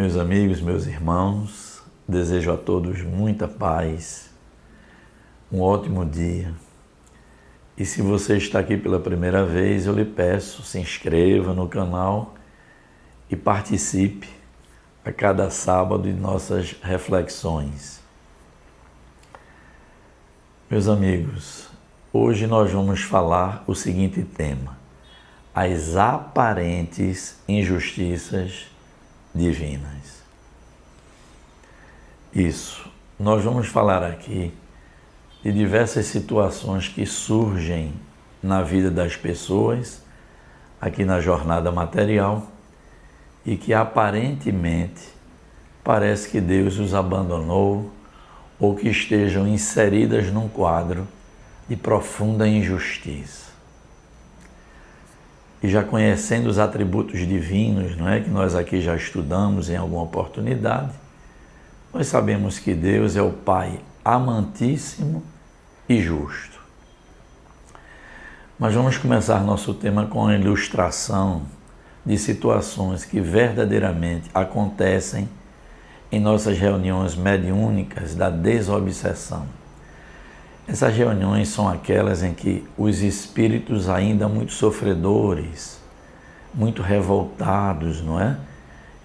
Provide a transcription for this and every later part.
Meus amigos, meus irmãos, desejo a todos muita paz, um ótimo dia. E se você está aqui pela primeira vez, eu lhe peço, se inscreva no canal e participe a cada sábado de nossas reflexões. Meus amigos, hoje nós vamos falar o seguinte tema: as aparentes injustiças divinas. Isso, nós vamos falar aqui de diversas situações que surgem na vida das pessoas, aqui na jornada material, e que aparentemente parece que Deus os abandonou ou que estejam inseridas num quadro de profunda injustiça. E já conhecendo os atributos divinos, não é, que nós aqui já estudamos em alguma oportunidade, nós sabemos que Deus é o Pai amantíssimo e justo. Mas vamos começar nosso tema com a ilustração de situações que verdadeiramente acontecem em nossas reuniões mediúnicas da desobsessão. Essas reuniões são aquelas em que os espíritos ainda muito sofredores, muito revoltados, não é?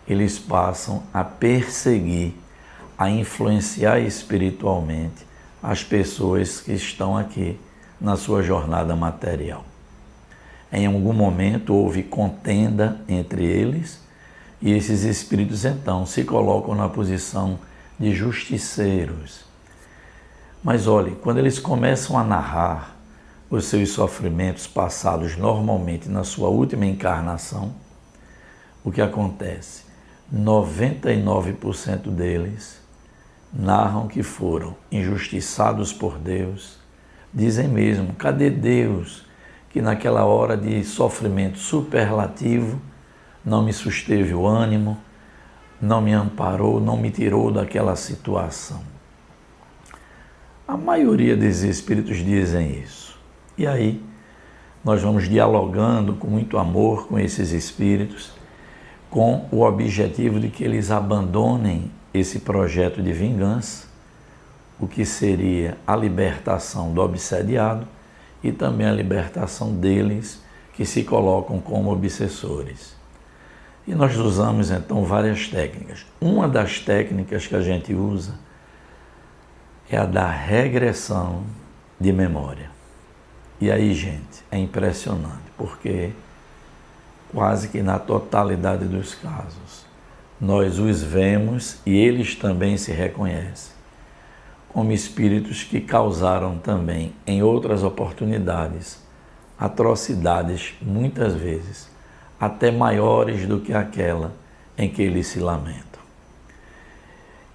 Eles passam a perseguir, a influenciar espiritualmente as pessoas que estão aqui na sua jornada material. Em algum momento houve contenda entre eles e esses espíritos então se colocam na posição de justiceiros. Mas olhe, quando eles começam a narrar os seus sofrimentos passados normalmente na sua última encarnação, o que acontece? 99% deles narram que foram injustiçados por Deus, dizem mesmo, cadê Deus que naquela hora de sofrimento superlativo não me susteve o ânimo, não me amparou, não me tirou daquela situação. A maioria dos espíritos dizem isso. E aí, nós vamos dialogando com muito amor com esses espíritos, com o objetivo de que eles abandonem esse projeto de vingança, o que seria a libertação do obsediado e também a libertação deles que se colocam como obsessores. E nós usamos então várias técnicas. Uma das técnicas que a gente usa é a da regressão de memória. E aí, gente, é impressionante, porque quase que na totalidade dos casos, nós os vemos e eles também se reconhecem como espíritos que causaram também, em outras oportunidades, atrocidades, muitas vezes, até maiores do que aquela em que eles se lamentam.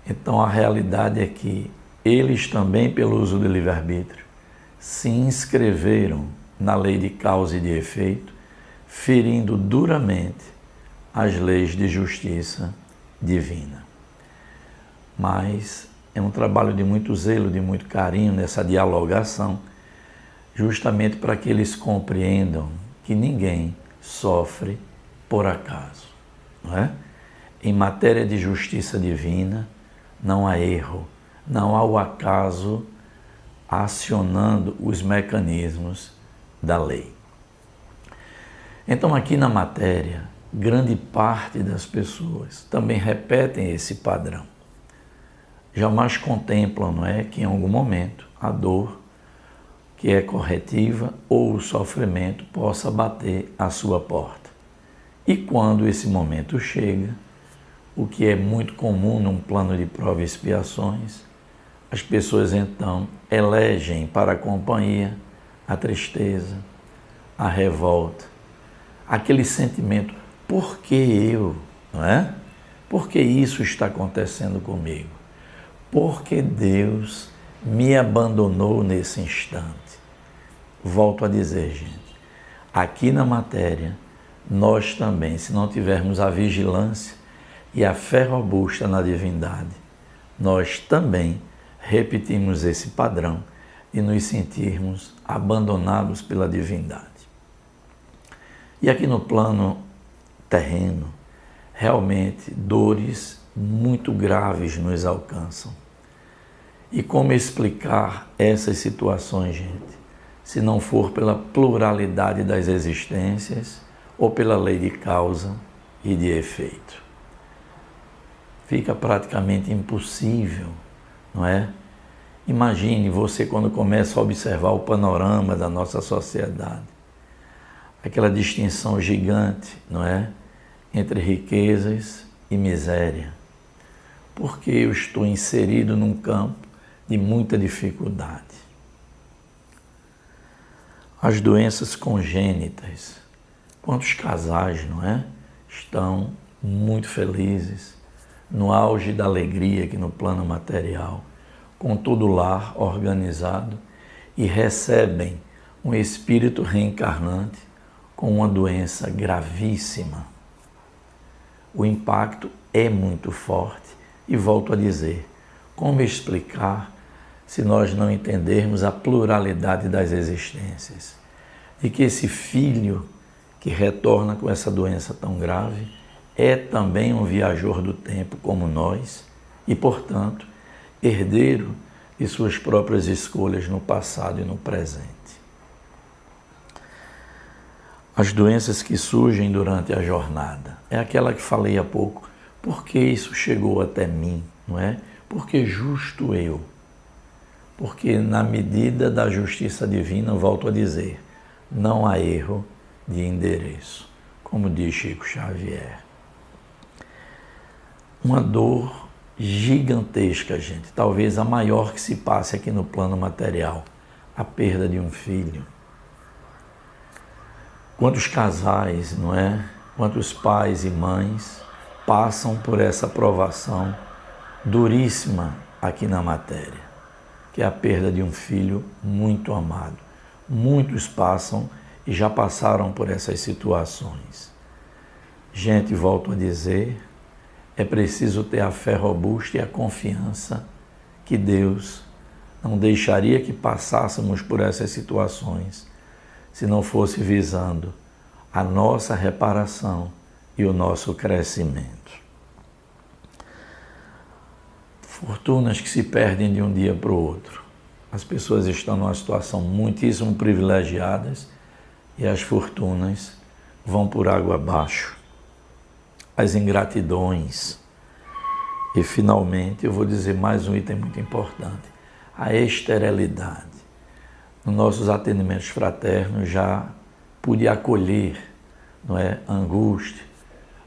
Então, a realidade é que eles também, pelo uso do livre-arbítrio, se inscreveram na lei de causa e de efeito, ferindo duramente as leis de justiça divina. Mas é um trabalho de muito zelo, de muito carinho nessa dialogação, justamente para que eles compreendam que ninguém sofre por acaso, não é? Em matéria de justiça divina, não há erro, não há o acaso acionando os mecanismos da lei. Então, aqui na matéria, grande parte das pessoas também repetem esse padrão. Jamais contemplam, não é, que em algum momento a dor, que é corretiva, ou o sofrimento possa bater à sua porta. E quando esse momento chega, o que é muito comum num plano de prova e expiações, as pessoas então elegem para a companhia a tristeza, a revolta, aquele sentimento, por que eu, não é? Por que isso está acontecendo comigo? Por que Deus me abandonou nesse instante? Volto a dizer, gente, aqui na matéria, nós também, se não tivermos a vigilância e a fé robusta na divindade, nós também repetimos esse padrão de nos sentirmos abandonados pela divindade. E aqui no plano terreno, realmente dores muito graves nos alcançam. E como explicar essas situações, gente, se não for pela pluralidade das existências ou pela lei de causa e de efeito? Fica praticamente impossível, não é? Imagine você quando começa a observar o panorama da nossa sociedade, aquela distinção gigante, não é? Entre riquezas e miséria. Porque eu estou inserido num campo de muita dificuldade. As doenças congênitas, quantos casais, não é? Estão muito felizes, no auge da alegria aqui no plano material, com todo o lar organizado e recebem um espírito reencarnante com uma doença gravíssima. O impacto é muito forte e volto a dizer, como explicar se nós não entendermos a pluralidade das existências? De que esse filho que retorna com essa doença tão grave é também um viajor do tempo como nós e, portanto, herdeiro de suas próprias escolhas no passado e no presente. As doenças que surgem durante a jornada é aquela que falei há pouco. Por que isso chegou até mim, não é? Porque justo eu. Porque na medida da justiça divina, volto a dizer, não há erro de endereço, como diz Chico Xavier. Uma dor gigantesca, gente, talvez a maior que se passe aqui no plano material, a perda de um filho. Quantos casais, não é? Quantos pais e mães passam por essa provação duríssima aqui na matéria, que é a perda de um filho muito amado. Muitos passam e já passaram por essas situações. Gente, volto a dizer, é preciso ter a fé robusta e a confiança que Deus não deixaria que passássemos por essas situações se não fosse visando a nossa reparação e o nosso crescimento. Fortunas que se perdem de um dia para o outro. As pessoas estão numa situação muitíssimo privilegiadas e as fortunas vão por água abaixo. As ingratidões. E, finalmente, eu vou dizer mais um item muito importante, a esterilidade. Nos nossos atendimentos fraternos já pude acolher, não é, a angústia,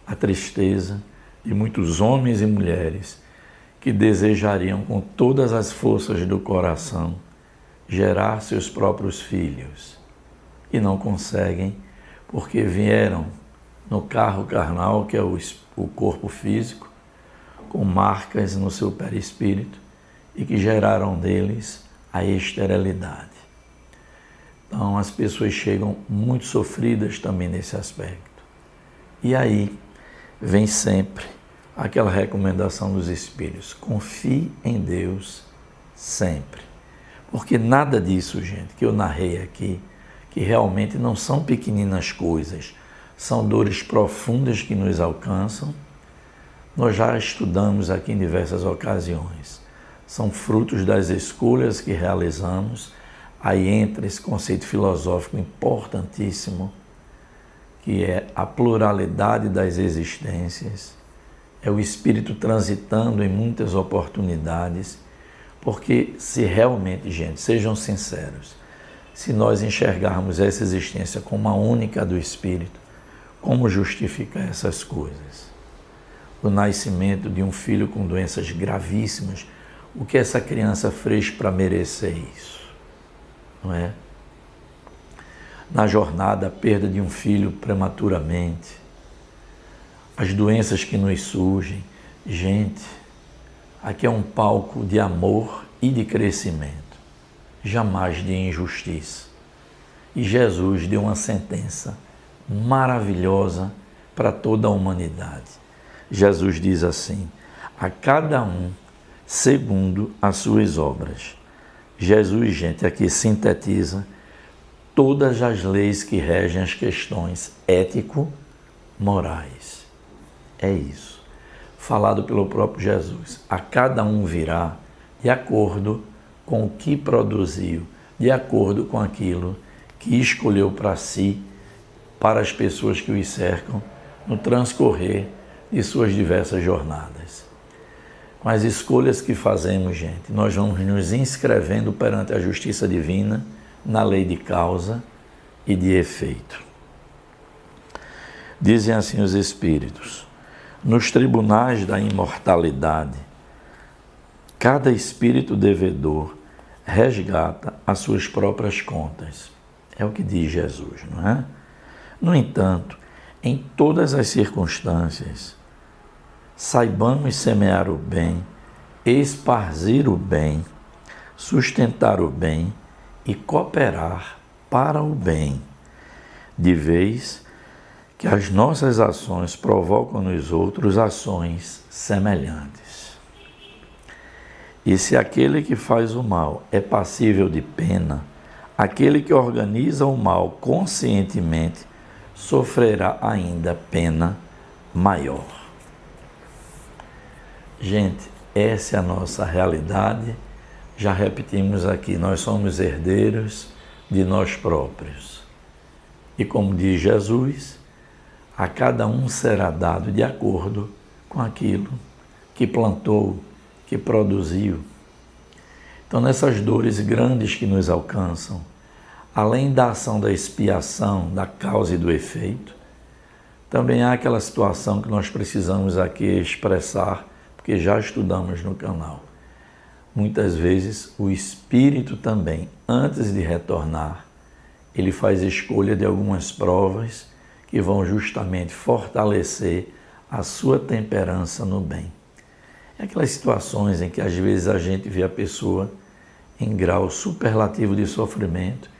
a tristeza de muitos homens e mulheres que desejariam com todas as forças do coração gerar seus próprios filhos e não conseguem porque vieram no carro carnal, que é o corpo físico, com marcas no seu perispírito e que geraram deles a esterilidade. Então as pessoas chegam muito sofridas também nesse aspecto. E aí vem sempre aquela recomendação dos Espíritos, confie em Deus sempre. Porque nada disso, gente, que eu narrei aqui, que realmente não são pequeninas coisas, são dores profundas que nos alcançam, nós já estudamos aqui em diversas ocasiões. São frutos das escolhas que realizamos. Aí entra esse conceito filosófico importantíssimo, que é a pluralidade das existências, é o Espírito transitando em muitas oportunidades, porque se realmente, gente, sejam sinceros, se nós enxergarmos essa existência como a única do Espírito, como justificar essas coisas? O nascimento de um filho com doenças gravíssimas, o que essa criança fez para merecer isso? Não é? Na jornada, a perda de um filho prematuramente, as doenças que nos surgem. Gente, aqui é um palco de amor e de crescimento, jamais de injustiça. E Jesus deu uma sentença maravilhosa para toda a humanidade. Jesus diz assim, a cada um segundo as suas obras. Jesus, gente, aqui sintetiza todas as leis que regem as questões ético-morais. é isso. Falado pelo próprio Jesus. A cada um virá de acordo com o que produziu, de acordo com aquilo que escolheu para si, para as pessoas que o cercam, no transcorrer de suas diversas jornadas. Com as escolhas que fazemos, gente, nós vamos nos inscrevendo perante a justiça divina, na lei de causa e de efeito. Dizem assim os Espíritos: nos tribunais da imortalidade, cada espírito devedor resgata as suas próprias contas. É o que diz Jesus, não é? No entanto, em todas as circunstâncias, saibamos semear o bem, esparzir o bem, sustentar o bem e cooperar para o bem, de vez que as nossas ações provocam nos outros ações semelhantes. E se aquele que faz o mal é passível de pena, aquele que organiza o mal conscientemente sofrerá ainda pena maior. Gente, essa é a nossa realidade. Já repetimos aqui, nós somos herdeiros de nós próprios. E como diz Jesus, a cada um será dado de acordo com aquilo que plantou, que produziu. Então, nessas dores grandes que nos alcançam, além da ação da expiação, da causa e do efeito, também há aquela situação que nós precisamos aqui expressar, porque já estudamos no canal. Muitas vezes o espírito também, antes de retornar, ele faz escolha de algumas provas que vão justamente fortalecer a sua temperança no bem. É aquelas situações em que às vezes a gente vê a pessoa em grau superlativo de sofrimento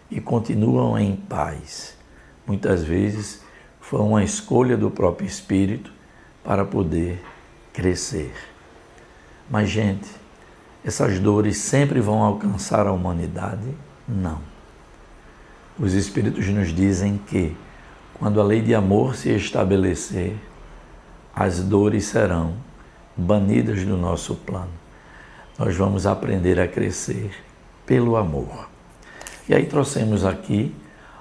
e continuam em paz. Muitas vezes foi uma escolha do próprio espírito para poder crescer. Mas, gente, essas dores sempre vão alcançar a humanidade? Não. Os Espíritos nos dizem que, quando a lei de amor se estabelecer, as dores serão banidas do nosso plano. Nós vamos aprender a crescer pelo amor. E aí trouxemos aqui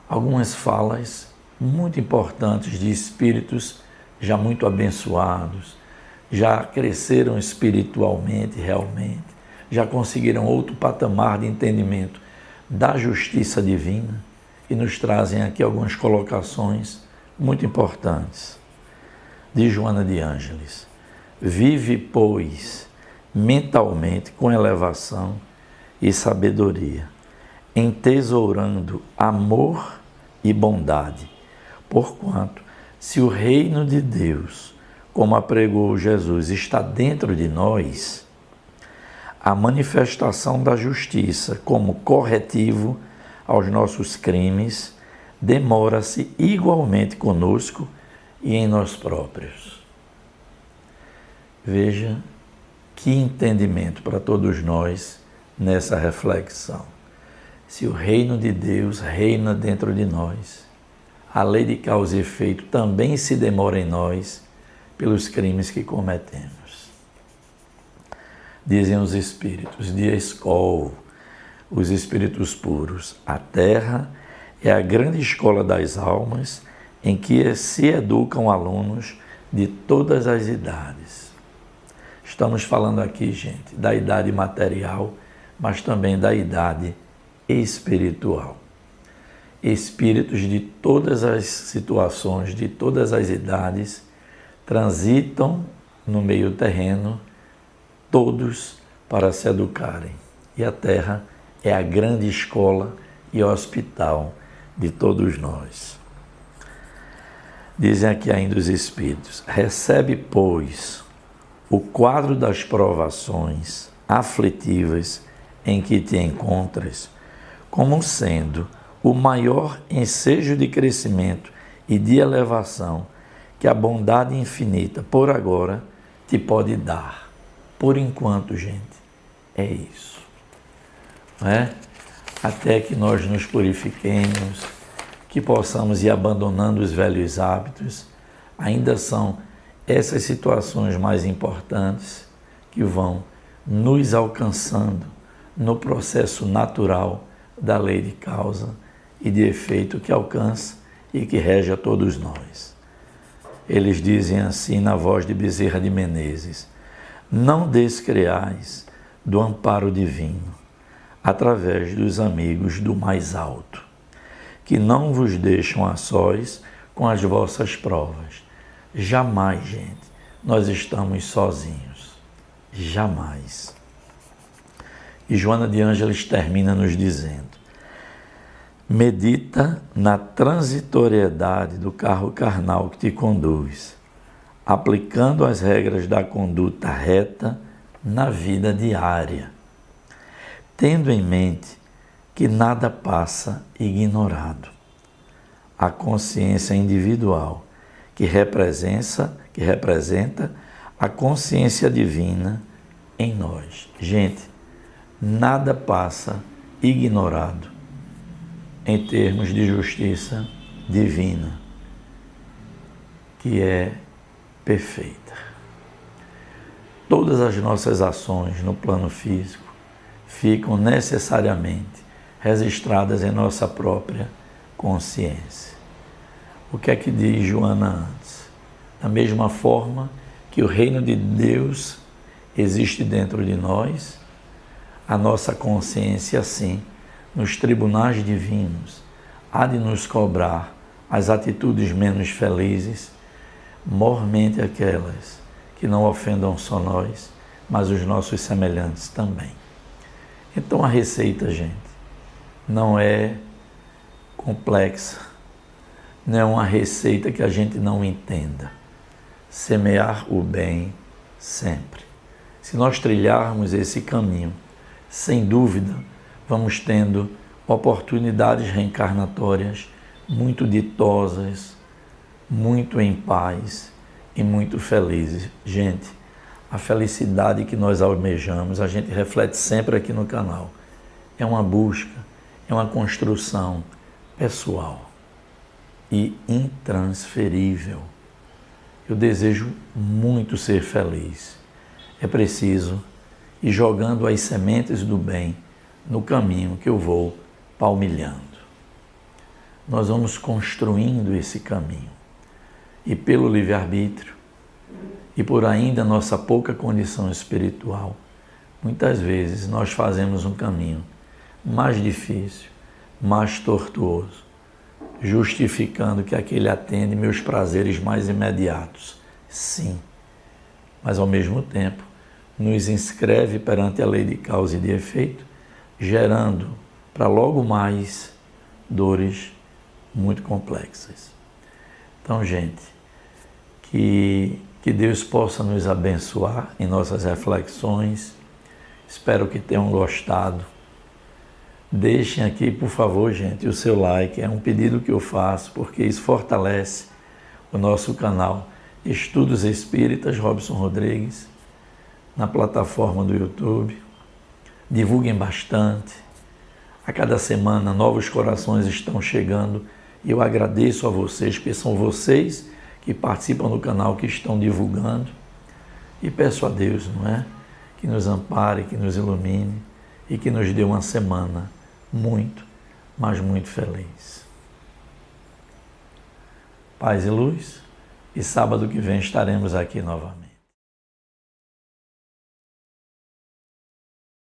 algumas falas muito importantes de espíritos já muito abençoados, já cresceram espiritualmente, realmente, já conseguiram outro patamar de entendimento da justiça divina e nos trazem aqui algumas colocações muito importantes. Diz Joana de Ângeles: vive, pois, mentalmente com elevação e sabedoria, entesourando amor e bondade, porquanto, se o reino de Deus, como apregou Jesus, está dentro de nós, a manifestação da justiça como corretivo aos nossos crimes demora-se igualmente conosco e em nós próprios. Veja que entendimento para todos nós nessa reflexão. Se o reino de Deus reina dentro de nós, a lei de causa e efeito também se demora em nós pelos crimes que cometemos. Dizem os espíritos de Escol, os espíritos puros: a terra é a grande escola das almas em que se educam alunos de todas as idades. Estamos falando aqui, gente, da idade material, mas também da idade espiritual. Espíritos de todas as situações, de todas as idades, transitam no meio terreno, todos para se educarem. E a Terra é a grande escola e hospital de todos nós. Dizem aqui ainda os Espíritos: recebe, pois, o quadro das provações aflitivas em que te encontras como sendo o maior ensejo de crescimento e de elevação que a bondade infinita, por agora, te pode dar. Por enquanto, gente, é isso. Não é? Até que nós nos purifiquemos, que possamos ir abandonando os velhos hábitos, ainda são essas situações mais importantes que vão nos alcançando no processo natural da lei de causa e de efeito que alcança e que rege a todos nós. Eles dizem assim na voz de Bezerra de Menezes: não descreais do amparo divino, através dos amigos do mais alto, que não vos deixam a sós com as vossas provas. Jamais, gente, nós estamos sozinhos. Jamais. E Joana de Ângeles termina nos dizendo: medita na transitoriedade do carro carnal que te conduz, aplicando as regras da conduta reta na vida diária, tendo em mente que nada passa ignorado. A consciência individual que representa a consciência divina em nós. Gente, nada passa ignorado em termos de justiça divina, que é perfeita. Todas as nossas ações no plano físico ficam necessariamente registradas em nossa própria consciência. O que é que diz Joana antes? Da mesma forma que o reino de Deus existe dentro de nós, a nossa consciência, sim, nos tribunais divinos, há de nos cobrar as atitudes menos felizes, mormente aquelas que não ofendam só nós, mas os nossos semelhantes também. Então a receita, gente, não é complexa, não é uma receita que a gente não entenda. Semear o bem sempre. Se nós trilharmos esse caminho, sem dúvida, vamos tendo oportunidades reencarnatórias muito ditosas, muito em paz e muito felizes. Gente, a felicidade que nós almejamos, a gente reflete sempre aqui no canal. É uma busca, é uma construção pessoal e intransferível. Eu desejo muito ser feliz. É preciso ir jogando as sementes do bem no caminho que eu vou palmilhando. Nós vamos construindo esse caminho. E pelo livre-arbítrio, e por ainda nossa pouca condição espiritual, muitas vezes nós fazemos um caminho mais difícil, mais tortuoso, justificando que aquele atende meus prazeres mais imediatos. Sim, mas ao mesmo tempo nos inscreve perante a lei de causa e de efeito, gerando para logo mais dores muito complexas. Então, gente, que Deus possa nos abençoar em nossas reflexões. Espero que tenham gostado. Deixem aqui, por favor, gente, o seu like. É um pedido que eu faço, porque isso fortalece o nosso canal Estudos Espíritas Robson Rodrigues, na plataforma do YouTube. Divulguem bastante. A cada semana, novos corações estão chegando e eu agradeço a vocês, porque são vocês que participam do canal, que estão divulgando. E peço a Deus, não é? Que nos ampare, que nos ilumine e que nos dê uma semana muito, mas muito feliz. Paz e luz. E sábado que vem estaremos aqui novamente.